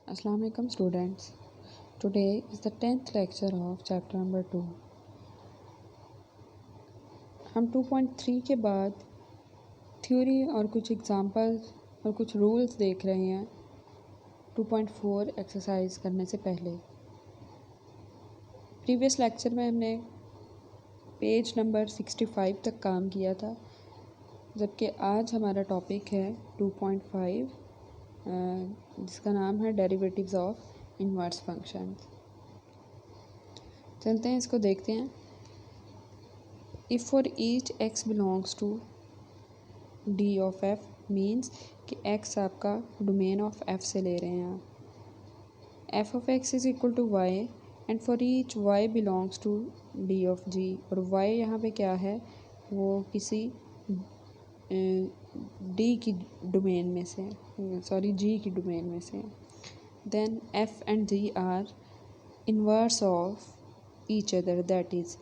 Assalamu alaikum students. Today is the 10th lecture of chapter number 2. हम 2.3 के बाद theory और कुछ एग्जांपल्स और कुछ रूल्स देख रहे हैं 2.4 एक्सरसाइज करने से पहले। प्रीवियस लेक्चर में हमने पेज नंबर 65 तक काम किया था, जबकि आज हमारा टॉपिक है 2.5 जिसका नाम है डेरिवेटिव्स ऑफ इनवर्स फंक्शंस। चलते हैं, इसको देखते हैं। If for each x belongs to D of F means कि एक्स आपका डोमेन ऑफ एफ से ले रहे हैं आप। F of x is equal to y and for each y belongs to D of G, और वाई यहाँ पे क्या है, वो किसी डी की डोमेन में से, जी की डोमेन में से। Then F and G are inverse of each other, that is,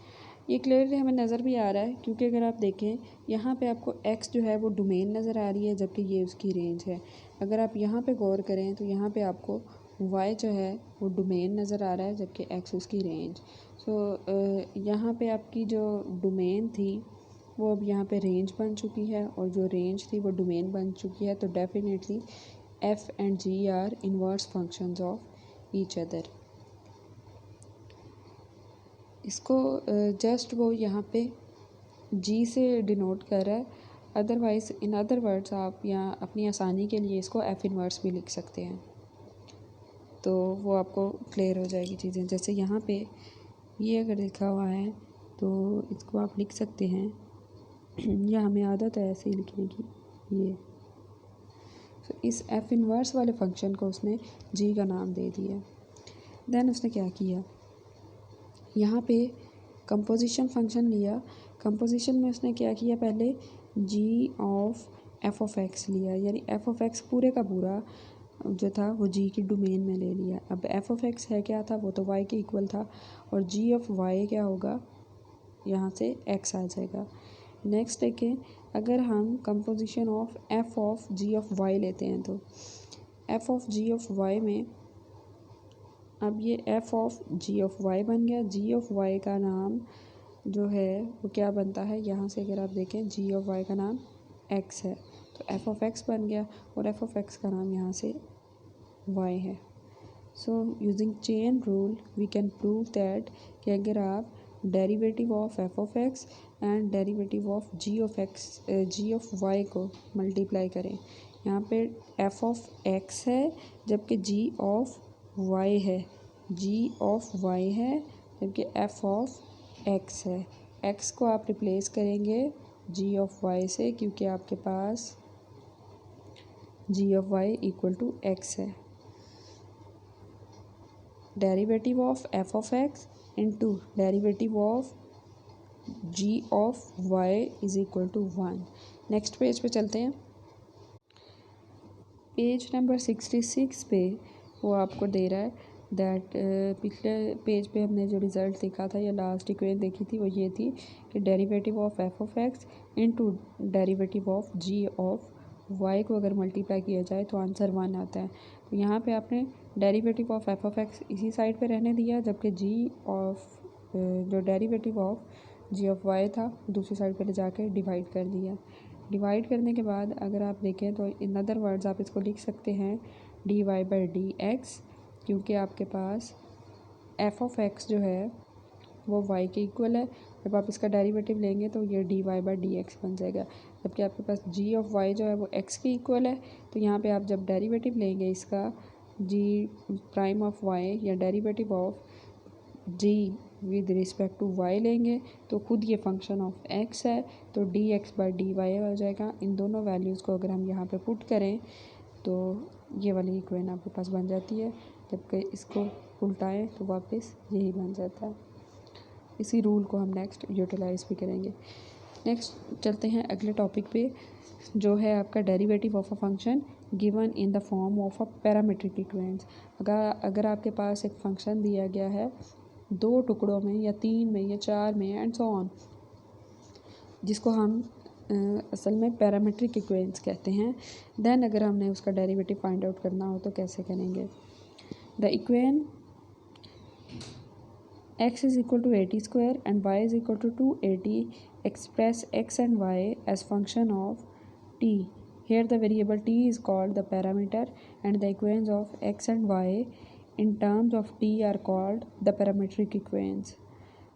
ये क्लियरली हमें नज़र भी आ रहा है क्योंकि अगर आप देखें यहाँ पे आपको x जो है वो डोमेन नज़र आ रही है, जबकि ये उसकी रेंज है। अगर आप यहाँ पे गौर करें तो यहाँ पे आपको y जो है वो डोमेन नज़र आ रहा है, जबकि x उसकी रेंज। यहाँ पे आपकी जो डोमेन थी वो अब यहाँ पे रेंज बन चुकी है, और जो रेंज थी वो डोमेन बन चुकी है। तो definitely f and g are inverse functions of each other. इसको जस्ट वो यहाँ पे जी से डिनोट कर रहा है, अदरवाइज़ इन अदर वर्ड्स आप यहाँ अपनी आसानी के लिए इसको एफ इनवर्स भी लिख सकते हैं, तो वो आपको क्लियर हो जाएगी चीज़ें। जैसे यहाँ पे ये अगर लिखा हुआ है तो इसको आप लिख सकते हैं या हमें आदत है ऐसे ही लिखने की, ये। तो इस एफ इनवर्स वाले फंक्शन को उसने जी का नाम दे दिया। देन उसने क्या किया, यहाँ पे कंपोजिशन फंक्शन लिया। कंपोजिशन में उसने क्या किया, पहले जी ऑफ एफ ऑफ एक्स लिया, यानी एफ ऑफ एक्स पूरे का पूरा जो था वो जी की डोमेन में ले लिया। अब एफ ऑफ एक्स है क्या था, वो तो वाई के इक्वल था, और जी ऑफ वाई क्या होगा, यहाँ से एक्स आ जाएगा। नेक्स्ट देखें, अगर हम composition of F of ji of Y लेते हैं तो F of ji of Y में अब ये F of ji of Y बन गया। जी ऑफ वाई का नाम जो है वो क्या बनता है, यहाँ से अगर आप देखें जी ऑफ वाई का नाम एक्स है, तो एफ ऑफ एक्स बन गया, और एफ ऑफ एक्स का नाम यहाँ से वाई है। So using chain rule we can prove that कि अगर आप derivative of F of x and derivative of ji of y को मल्टीप्लाई करें, यहाँ पे एफ ऑफ एक्स है जबकि जी ऑफ वाई है, जी ऑफ वाई है जबकि एफ ऑफ एक्स है। एक्स को आप रिप्लेस करेंगे जी ऑफ वाई से, क्योंकि आपके पास G of y equal to x है। Derivative of F of x into derivative of ji of y is equal to 1। Next page पे चलते हैं। पेज नंबर 66 पे वो आपको दे रहा है दैट पिछले पेज पे हमने जो रिज़ल्ट देखा था या लास्ट इक्वेशन देखी थी वो ये थी कि derivative of F of x into derivative of ji of y को अगर मल्टीप्लाई किया जाए तो आंसर 1 आता है। तो यहाँ पे आपने derivative of F of x इसी साइड पे रहने दिया, जबकि जी ऑफ जो derivative of ji of y था दूसरी साइड पे ले जाके डिवाइड कर दिया। डिवाइड करने के बाद अगर आप देखें तो इन अदर वर्ड्स आप इसको लिख सकते हैं d y by d x, क्योंकि आपके पास एफ ऑफ एक्स जो है वो वाई के इक्वल है। जब आप इसका डेरिवेटिव लेंगे तो ये d y by d x बन जाएगा, जबकि आपके पास जी ऑफ वाई जो है वो एक्स के इक्वल है। तो यहाँ पे आप जब डेरिवेटिव लेंगे इसका जी प्राइम ऑफ वाई या derivative of g with respect to y लेंगे तो खुद ये फंक्शन ऑफ एक्स है, तो d x by d y हो जाएगा। इन दोनों वैल्यूज़ को अगर हम यहाँ पे पुट करें तो ये वाली इक्वेशन आपके पास बन जाती है, जबकि इसको उल्टाएं तो वापस यही बन जाता है। इसी रूल को हम नेक्स्ट यूटिलाइज़ भी करेंगे। नेक्स्ट चलते हैं अगले टॉपिक पे, जो है आपका derivative of a function given in the form of a parametric equation. अगर आपके पास एक फंक्शन दिया गया है 2 टुकड़ों में या 3 में या 4 में एंड सो ऑन, जिसको हम असल में पैरामीट्रिक इक्वेशंस कहते हैं। देन अगर हमने उसका डेरिवेटिव फाइंड आउट करना हो तो कैसे करेंगे। The equation x is equal to 80 square and y is equal to 280 express x and y as function of t. Here the variable t is called the parameter and the equations of x and y in terms of t are called the parametric equations.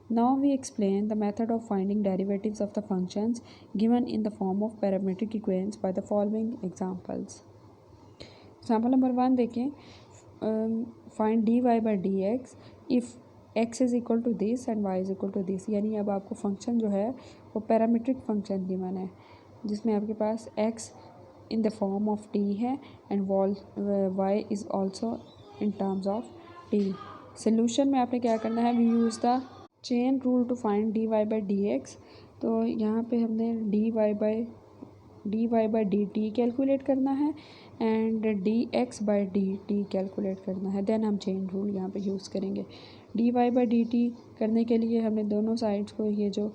Now we explain the method of finding derivatives of the functions given in the form of parametric equations by the following examples. Example number 1 देखें, find dy by dx if x is equal to this and y is equal to this. यानी अब आपको function जो है वो parametric function given है जिसमें आपके पास x in the form of t है and y is also in terms of t. Solution में आपने क्या करना है, we use the chain rule to find dy by dx. तो यहाँ पे हमने dy by dt कैलकुलेट करना है and dx by dt calculate करना है. देन हम चेन रूल यहाँ पे यूज़ करेंगे. dy by dt करने के लिए हमने दोनों साइड्स को, ये जो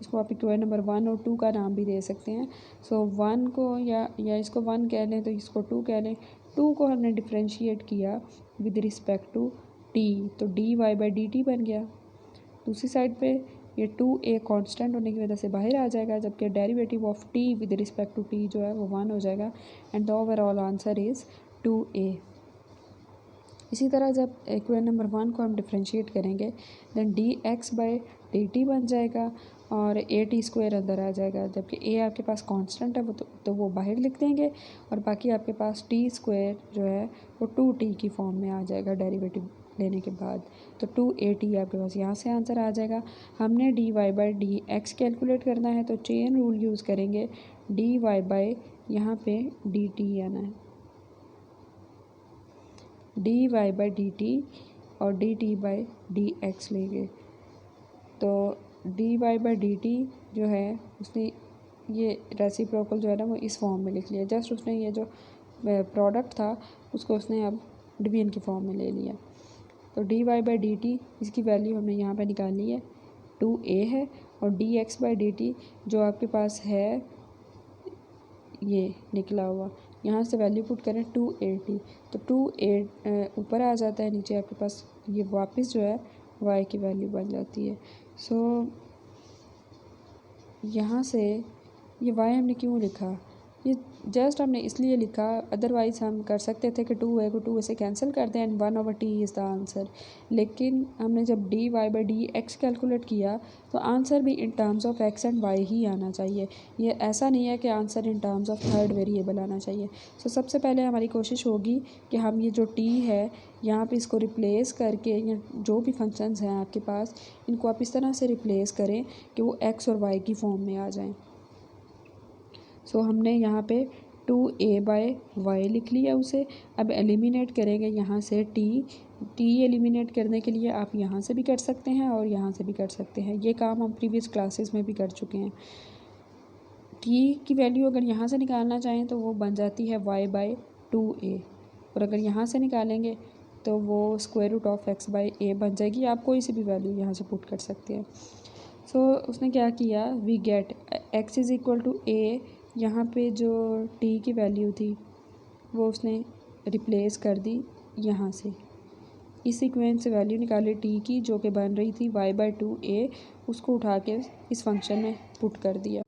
इसको आप इक्वेशन नंबर 1 और 2 का नाम भी दे सकते हैं. सो 1 को या इसको 1 कह लें तो इसको 2 कह लें. 2 को हमने डिफ्रेंशिएट किया विद रिस्पेक्ट टू t, तो dy by dt बन गया. दूसरी साइड पे ये 2a कांस्टेंट होने की वजह से बाहर आ जाएगा, जबकि derivative of t with respect to t जो है वो 1 हो जाएगा and the overall answer is 2a. इसी तरह जब इक्वेशन नंबर 1 को हम डिफ्रेंशिएट करेंगे देन dx बाई dt बन जाएगा और at² अंदर आ जाएगा, जबकि a आपके पास कांस्टेंट है वो तो वो बाहर लिख देंगे और बाकी आपके पास t² जो है वो 2t की फॉर्म में आ जाएगा डेरिवेटिव लेने के बाद. तो 2at आपके पास यहाँ से आंसर आ जाएगा. हमने dy बाई dx कैलकुलेट करना है तो चेन रूल यूज़ करेंगे. dy बाई यहाँ पे dt आना है, dy बाई dt और dt बाई dx लेंगे. तो dy बाई dt जो है उसने ये रेसिप्रोकल जो है ना वो इस फॉर्म में लिख लिया. जस्ट उसने ये जो प्रोडक्ट था उसको उसने अब डिवीजन की फॉर्म में ले लिया. तो dy बाई dt इसकी वैल्यू हमने यहाँ पे निकाली है 2a है और dx बाई dt जो आपके पास है ये निकला हुआ, यहाँ से वैल्यू पुट करें 280 तो 2a ऊपर आ जाता है, नीचे आपके पास ये वापस जो है y की वैल्यू बन जाती है. सो यहाँ से ये y हमने क्यों लिखा, ये जस्ट हमने इसलिए लिखा, अदरवाइज़ हम कर सकते थे कि 2a को 2a से कैंसिल कर दें and 1/t is the answer. लेकिन हमने जब dy बाई dx कैलकुलेट किया तो आंसर भी in terms of x and y ही आना चाहिए. ये ऐसा नहीं है कि answer in terms of third variable आना चाहिए. सो सबसे पहले हमारी कोशिश होगी कि हम ये जो t है यहाँ पे इसको रिप्लेस करके, या जो भी फंक्शंस हैं आपके पास इनको आप इस तरह से रिप्लेस करें कि वो x और y की फॉर्म में आ जाएँ. सो हमने यहाँ पे 2a बाई वाई लिख लिया उसे. अब एलिमिनेट करेंगे यहाँ से t एलिमिनेट करने के लिए आप यहाँ से भी कर सकते हैं और यहाँ से भी कर सकते हैं. ये काम हम प्रीवियस क्लासेस में भी कर चुके हैं. t की वैल्यू अगर यहाँ से निकालना चाहें तो वो बन जाती है y बाई 2a और अगर यहाँ से निकालेंगे तो वो square root of x by a बन जाएगी. आप कोई सी भी वैल्यू यहाँ से पुट कर सकते हैं. सो उसने क्या किया, we get x is equal to a. यहाँ पे जो t की वैल्यू थी वो उसने रिप्लेस कर दी यहाँ से. इस इक्वेशन से वैल्यू निकाली t की जो कि बन रही थी y बाई 2a, उसको उठा के इस फंक्शन में पुट कर दिया.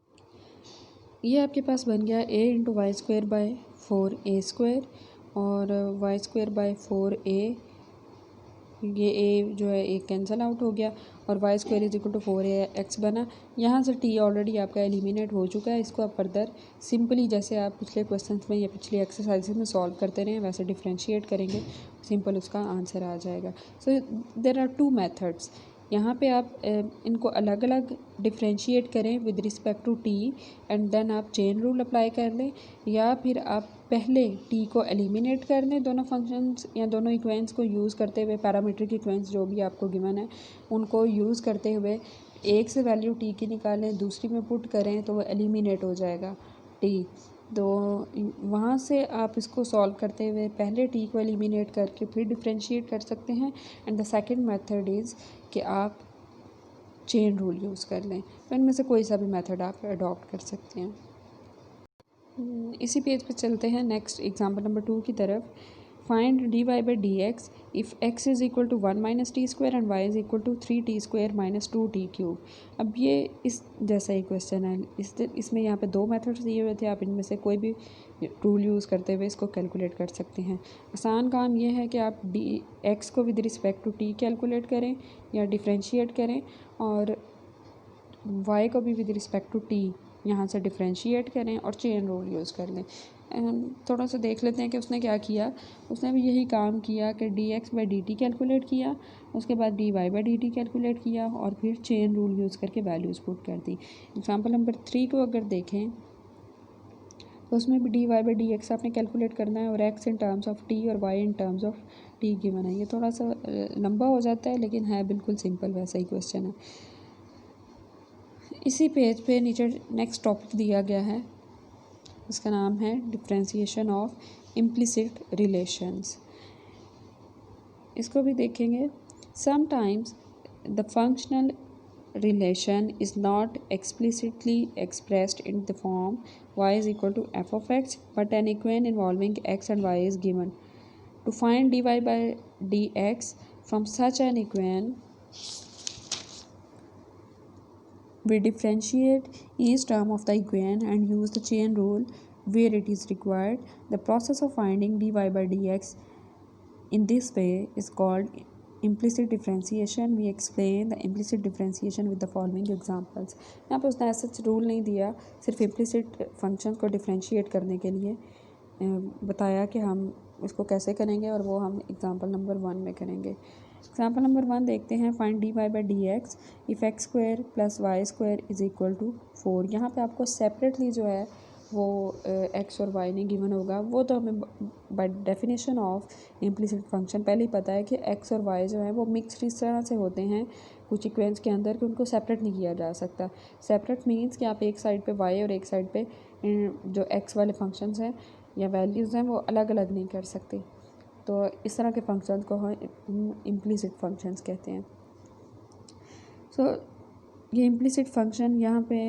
ये आपके पास बन गया a into y square by 4a² और वाई स्क्वायर बाई 4a. ये a जो है एक कैंसिल आउट हो गया और y square is equal to 4ax बना. यहाँ से t ऑलरेडी आपका एलिमिनेट हो चुका है. इसको आप फर्दर सिंपली जैसे आप पिछले क्वेश्चंस में या पिछली एक्सरसाइजेज में सॉल्व करते रहे वैसे डिफ्रेंशिएट करेंगे, सिंपल उसका आंसर आ जाएगा. So there are 2 methods. यहाँ पे आप इनको अलग अलग डिफ्रेंशिएट करें with respect to t and then आप चेन रूल अप्लाई कर लें, या फिर आप पहले t को एलिमिनेट कर लें दोनों फंक्शंस या दोनों इक्वेशंस को यूज़ करते हुए. पैरामीट्रिक इक्वेशंस जो भी आपको गिवन है उनको यूज़ करते हुए एक से वैल्यू t की निकालें, दूसरी में पुट करें तो वो एलिमिनेट हो जाएगा t. तो वहाँ से आप इसको सॉल्व करते हुए पहले t को एलिमिनेट करके फिर डिफ्रेंशिएट कर सकते हैं. And the second method is कि आप चेन रूल यूज़ कर लें. तो इनमें से कोई सा भी मेथड आप अडॉप्ट कर सकते हैं. इसी पेज पे चलते हैं नेक्स्ट एग्जांपल नंबर 2 की तरफ. Find dy by dx if x is equal to 1 minus t square and y is equal to 3t square minus 2t cube. अब ये इस जैसा ही क्वेश्चन है। इसमें यहाँ पे दो मेथड्स दिए हुए थे, आप इनमें से कोई भी टूल यूज़ करते हुए इसको कैलकुलेट कर सकते हैं। आसान काम ये है कि आप x को with respect to t calculate करें या डिफ्रेंशिएट करें, और y को भी विद रिस्पेक्ट टू t यहाँ से डिफ्रेंशिएट करें और चेन रूल यूज़ कर लें। थोड़ा सा देख लेते हैं कि उसने क्या किया। उसने भी यही काम किया कि dx/dt कैलकुलेट किया, उसके बाद dy/dt कैलकुलेट किया और फिर चेन रूल यूज़ करके वैल्यूज़ पुट कर दी। एग्जांपल नंबर 3 को अगर देखें तो उसमें भी dy/dx आपने कैलकुलेट करना है, और x in terms of t और y in terms of t given है। ये थोड़ा सा लंबा हो जाता है लेकिन है बिल्कुल सिंपल, वैसा ही क्वेश्चन है। इसी पेज पे नीचे नेक्स्ट टॉपिक दिया गया है, इसका नाम है डिफ्रेंशिएशन ऑफ इम्प्लिसिट रिलेशंस। इसको भी देखेंगे। Sometimes the functional relation is not explicitly expressed in the form y is equal to f of x, but an equation involving x and y is given. To find dy by dx from such an equation, we differentiate each term of the equation and use the chain rule where it is required. The process of finding dy by dx in this way is called implicit differentiation. We explain the implicit differentiation with the following examples. यहाँ पे उसने ऐसा rule नहीं दिया, सिर्फ implicit function को differentiate करने के लिए बताया कि हम इसको कैसे करेंगे, और वो हम एग्जांपल नंबर 1 में करेंगे। एग्जांपल नंबर 1 देखते हैं। Find dy by dx if x square plus y square is equal to 4। यहाँ पे आपको सेपरेटली जो है वो x और y नहीं गिवन होगा, वो तो हमें by definition of implicit function पहले ही पता है कि x और y जो है वो मिक्सड इस तरह से होते हैं कुछ इक्वेंस के अंदर कि उनको सेपरेट नहीं किया जा सकता। सेपरेट मीन्स कि आप एक साइड पे y और एक साइड पे जो x वाले फंक्शंस हैं या वैल्यूज़ हैं वो अलग अलग नहीं कर सकते। तो इस तरह के फंक्शंस को हम इम्प्लिसिट फंक्शंस कहते हैं। सो ये इम्प्लिसिट फंक्शन यहाँ पे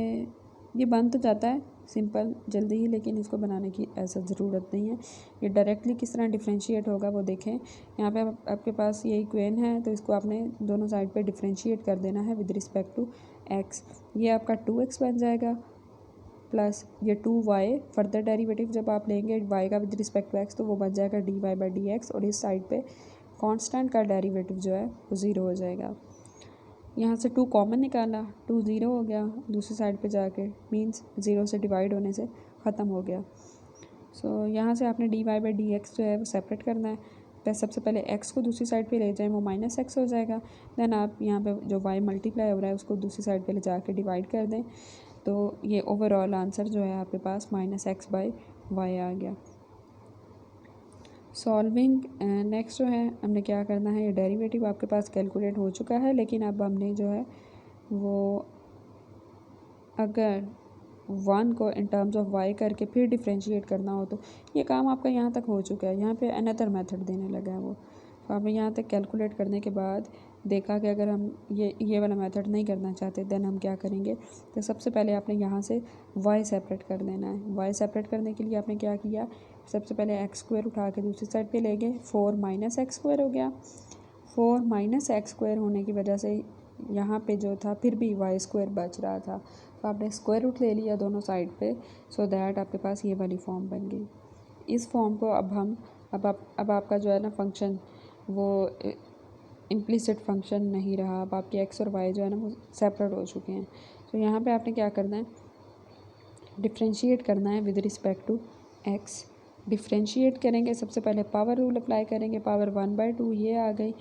ये बन तो जाता है सिंपल जल्दी ही, लेकिन इसको बनाने की ऐसा ज़रूरत नहीं है। ये डायरेक्टली किस तरह डिफ्रेंशिएट होगा वो देखें। यहाँ पे आपके पास ये इक्वेशन है, तो इसको आपने दोनों साइड पे डिफ्रेंशिएट कर देना है विद रिस्पेक्ट टू x। ये आपका 2x बन जाएगा प्लस ये 2y, फर्दर डेरिवेटिव जब आप लेंगे y का विद रिस्पेक्ट टू x तो वो बन जाएगा dy/dx, और इस साइड पे कांस्टेंट का डेरिवेटिव जो है वो 0 हो जाएगा। यहाँ से 2 कॉमन निकाला, 2 0 हो गया दूसरी साइड पे जाके, मींस 0 से डिवाइड होने से ख़त्म हो गया। सो यहाँ से आपने dy/dx जो है वो सेपरेट करना है। तो सबसे पहले x को दूसरी साइड पे ले जाएं, वो माइनस x हो जाएगा। देन आप यहाँ पे जो y मल्टीप्लाई हो रहा है उसको दूसरी साइड पे ले जाके डिवाइड कर दें, तो ये ओवरऑल आंसर जो है आपके पास -x/y आ गया। सॉल्विंग नेक्स्ट जो है हमने क्या करना है, ये डेरिवेटिव आपके पास कैलकुलेट हो चुका है, लेकिन अब हमने जो है वो अगर 1 को इन टर्म्स ऑफ y करके फिर डिफ्रेंशिएट करना हो तो ये काम आपका यहाँ तक हो चुका है। यहाँ पे अनदर मेथड देने लगा है वो, तो आपने यहाँ तक कैलकुलेट करने के बाद देखा कि अगर हम ये वाला मेथड नहीं करना चाहते देन हम क्या करेंगे। तो सबसे पहले आपने यहाँ से y सेपरेट कर देना है। y सेपरेट करने के लिए आपने क्या किया, सबसे पहले x स्क्वायर उठा के दूसरी साइड पे ले गए, 4 माइनस एक्स स्क्वायर हो गया। 4 माइनस एक्स स्क्वायर होने की वजह से यहाँ पे जो था फिर भी y स्क्वायर बच रहा था, तो आपने स्क्वायर रूट ले लिया दोनों साइड पे, सो दैट आपके पास ये वाली फॉर्म बन गई। इस फॉर्म को अब आपका जो है ना फंक्शन वो इम्प्लिसिट फंक्शन नहीं रहा, अब आपके x और y जो है ना वो सेपरेट हो चुके हैं। तो यहाँ पे आपने क्या करना है, डिफ्रेंशिएट करना है with respect to x। Differentiate करेंगे, सबसे पहले पावर रूल अप्लाई करेंगे, पावर 1/2 ये आ गई।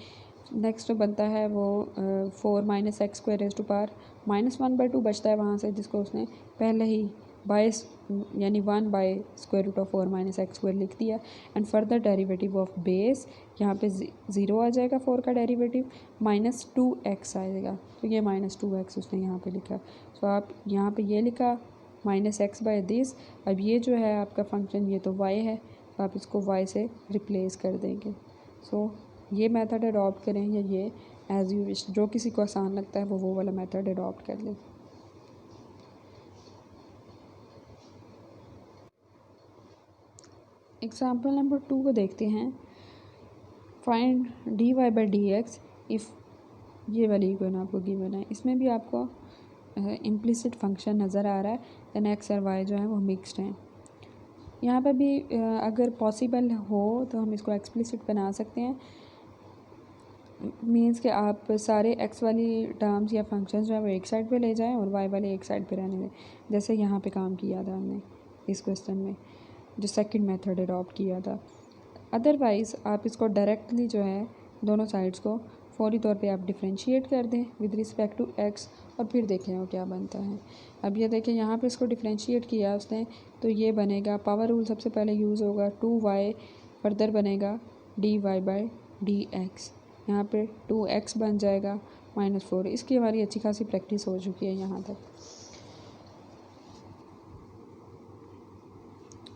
नेक्स्ट जो बनता है वो 4 minus x square raise to power -1/2 बचता है वहाँ से, जिसको उसने पहले ही बाईस यानी 1/√4 माइनस एक्स स्क्वायर लिख दिया। And further derivative of base, यहाँ पे 0 आ जाएगा 4 का डेरिवेटिव, -2x आएगा, तो ये -2x उसने यहाँ पे लिखा। सो आप यहाँ पे ये लिखा -x/दिस। अब ये जो है आपका फंक्शन ये तो y है, तो आप इसको y से रिप्लेस कर देंगे। सो ये मेथड अडॉप्ट करें या ये एज़ यू विश, जो किसी को आसान लगता है वो वाला मेथड अडॉप्ट कर लें। एग्जाम्पल नंबर 2 को देखते हैं। Find d y by d x if ये वाली इक्वेशन आपको गिवन है। इसमें भी आपको इम्प्लिसिट फंक्शन नज़र आ रहा है, दैन एक्स और वाई जो है वो मिक्स्ड हैं। यहाँ पर भी अगर पॉसिबल हो तो हम इसको एक्सप्लिसिट बना सकते हैं। मीन्स कि आप सारे एक्स वाली टर्म्स या फंक्शंस जो है वो एक साइड पे ले जाएं और वाई वाले एक साइड पे रहने दें, जैसे यहाँ पे काम किया था हमने इस क्वेश्चन में, जो सेकंड मेथड अडॉप्ट किया था। अदरवाइज़ आप इसको डायरेक्टली जो है दोनों साइड्स को फौरी तौर पे आप डिफ्रेंशिएट कर दें विद रिस्पेक्ट टू एक्स और फिर देखें वो क्या बनता है। अब ये देखें यहाँ पे इसको डिफ्रेंशिएट किया उसने, तो ये बनेगा पावर रूल सबसे पहले यूज़ होगा, 2y फर्दर बनेगा dy बाई डी एक्स, यहाँ पर 2x बन जाएगा -4। इसकी हमारी अच्छी खासी प्रैक्टिस हो चुकी है यहाँ तक।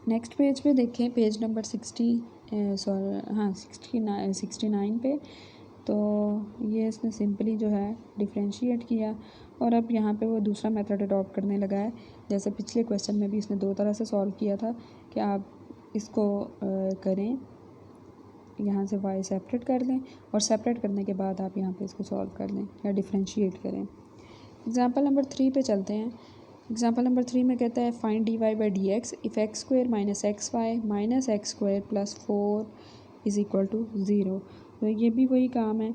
नेक्स्ट पेज पे देखें, पेज नंबर 69 पे, तो ये इसने सिंपली जो है डिफ्रेंशिएट किया और अब यहाँ पे वो दूसरा मेथड अडॉप्ट करने लगा है। जैसे पिछले क्वेश्चन में भी इसने दो तरह से सॉल्व किया था कि आप इसको करें, यहाँ से y सेपरेट कर लें और सेपरेट करने के बाद आप यहाँ पे इसको सॉल्व कर लें या डिफ्रेंशिएट करें। एग्जांपल नंबर 3 पे चलते हैं। एग्जांपल नंबर 3 में कहता है find d y by d x if x square minus x y minus x square plus 4 is equal to 0। तो ये भी वही काम है।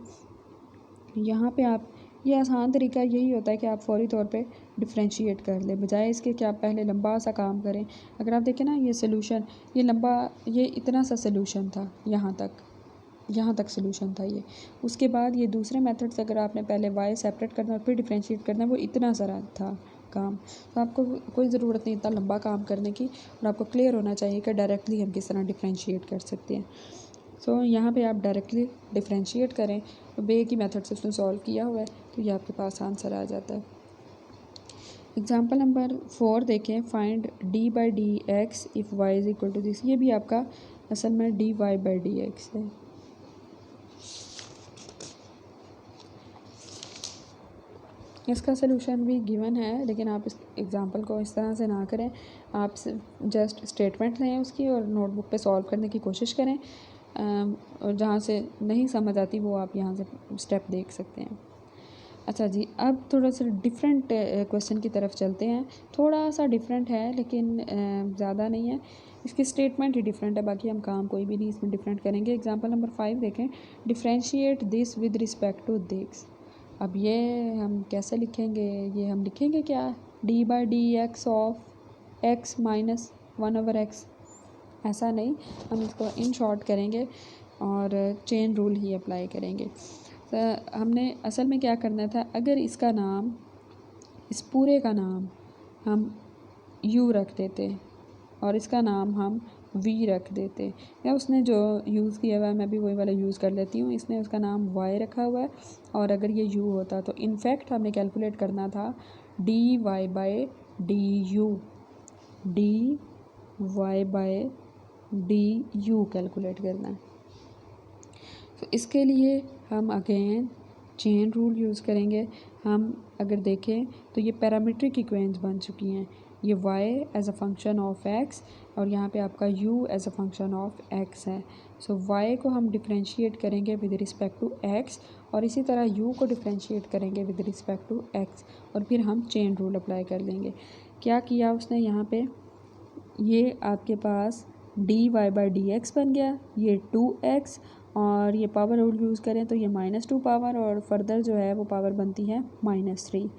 यहाँ पे आप, ये आसान तरीका यही होता है कि आप फौरी तौर पे डिफ्रेंशिएट कर लें, बजाय इसके कि आप पहले लंबा सा काम करें। अगर आप देखें ना, ये सोल्यूशन, ये लंबा, ये इतना सा सोल्यूशन था, यहाँ तक सोल्यूशन था ये। उसके बाद ये दूसरे मेथड से अगर आपने पहले y सेपरेट करना और फिर डिफ्रेंशिएट करना, वो इतना सारा था काम। तो आपको कोई ज़रूरत नहीं इतना लंबा काम करने की, और आपको क्लियर होना चाहिए कि डायरेक्टली हम किस तरह डिफ्रेंशिएट कर सकते हैं। सो यहाँ पे आप डायरेक्टली डिफ्रेंशिएट करें, तो बे की मेथड से उसने सॉल्व किया हुआ है, तो ये आपके पास आंसर आ जाता है। एग्जाम्पल नंबर 4 देखें, find d by d x if y is equal to this. ये भी आपका असल में d y by d x है। इसका सलूशन भी गिवन है, लेकिन आप इस एग्ज़ाम्पल को इस तरह से ना करें। आप जस्ट स्टेटमेंट लें उसकी और नोटबुक पे सॉल्व करने की कोशिश करें, और जहाँ से नहीं समझ आती वो आप यहाँ से स्टेप देख सकते हैं। अच्छा जी, अब थोड़ा सा डिफरेंट क्वेश्चन की तरफ चलते हैं। थोड़ा सा डिफरेंट है लेकिन ज़्यादा नहीं है, इसकी स्टेटमेंट ही डिफरेंट है, बाकी हम काम कोई भी नहीं इसमें डिफरेंट करेंगे। एग्जांपल नंबर 5 देखें, differentiate this with respect to this. अब ये हम कैसे लिखेंगे, ये हम लिखेंगे क्या, d by d x of x minus 1/x, ऐसा नहीं, हम इसको इन शॉर्ट करेंगे और चेन रूल ही अप्लाई करेंगे। तो हमने असल में क्या करना था, अगर इसका नाम, इस पूरे का नाम हम u रख देते और इसका नाम हम v रख देते, या उसने जो यूज़ किया हुआ है मैं भी वही वाला यूज़ कर लेती हूँ, इसने उसका नाम y रखा हुआ है और अगर ये u होता तो इनफैक्ट हमें कैलकुलेट करना था d y by d u, d y by d u calculate करना है। तो इसके लिए हम अगेन चेन रूल यूज़ करेंगे। हम अगर देखें तो ये पैरामीट्रिक इक्वेशंस बन चुकी हैं, ये y as a function of x और यहाँ पे आपका u as a function of x है। सो y को हम डिफ्रेंशिएट करेंगे विद रिस्पेक्ट टू x और इसी तरह u को डिफ्रेंशिएट करेंगे विद रिस्पेक्ट टू x और फिर हम चेन रूल अप्लाई कर लेंगे। क्या किया उसने यहाँ पे, ये आपके पास d y by d x बन गया, ये 2x और ये पावर रूल यूज़ करें तो ये -2 पावर और फर्दर जो है वो पावर बनती है -3।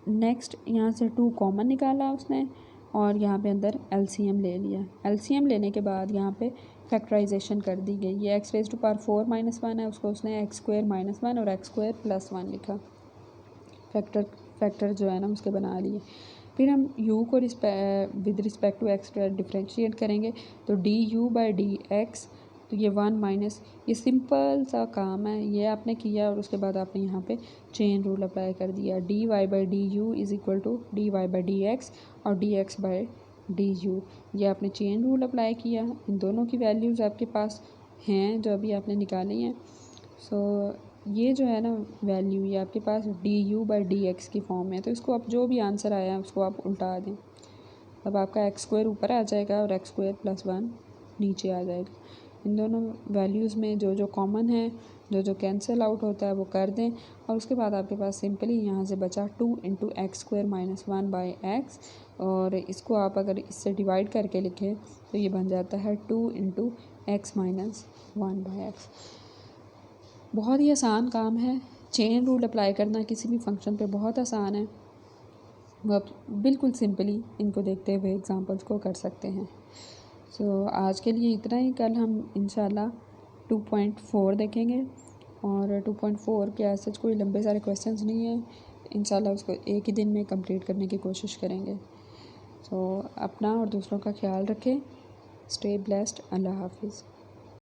नेक्स्ट यहाँ से 2 कॉमन निकाला उसने और यहाँ पे अंदर एलसीएम ले लिया। एलसीएम लेने के बाद यहाँ पे फैक्टराइजेशन कर दी गई। ये x रेज़ टू पावर 4 - 1 है, उसको उसने x स्क्वायर -1 और x स्क्वायर +1 लिखा। फैक्टर जो है ना उसके बना लिए। फिर हम u को with respect to x differentiate करेंगे तो d u by d x, तो ये 1 माइनस, ये सिंपल सा काम है, ये आपने किया और उसके बाद आपने यहाँ पे चेन रूल अप्लाई कर दिया। D y by d u is equal to d y by d x और d x by d u, ये आपने चेन रूल अप्लाई किया। इन दोनों की वैल्यूज़ आपके पास हैं जो अभी आपने निकाली हैं। सो ये जो है ना वैल्यू, ये आपके पास d u by d x की फॉर्म है, तो इसको आप जो भी आंसर आया है उसको आप उल्टा दें। अब आपका एक्स स्क्वायर ऊपर आ जाएगा और एक्स स्क्वायर +1 नीचे आ जाएगा। इन दोनों वैल्यूज़ में जो जो कॉमन है, जो जो कैंसिल आउट होता है वो कर दें और उसके बाद आपके पास सिंपली यहाँ से बचा 2 into x square minus 1 by x, और इसको आप अगर इससे डिवाइड करके लिखें तो ये बन जाता है 2 into x minus 1 by x. बहुत ही आसान काम है, चेन रूल अप्लाई करना किसी भी फंक्शन पे बहुत आसान है। वो आप बिल्कुल सिंपली इनको देखते हुए एग्जांपल्स को कर सकते हैं। सो आज के लिए इतना ही। कल हम इंशाल्लाह 2.4 देखेंगे और 2.4 के ऐसे कोई लंबे सारे क्वेश्चंस नहीं हैं, इंशाल्लाह उसको एक ही दिन में कंप्लीट करने की कोशिश करेंगे। सो अपना और दूसरों का ख्याल रखें। Stay blessed. अल्लाह हाफिज़।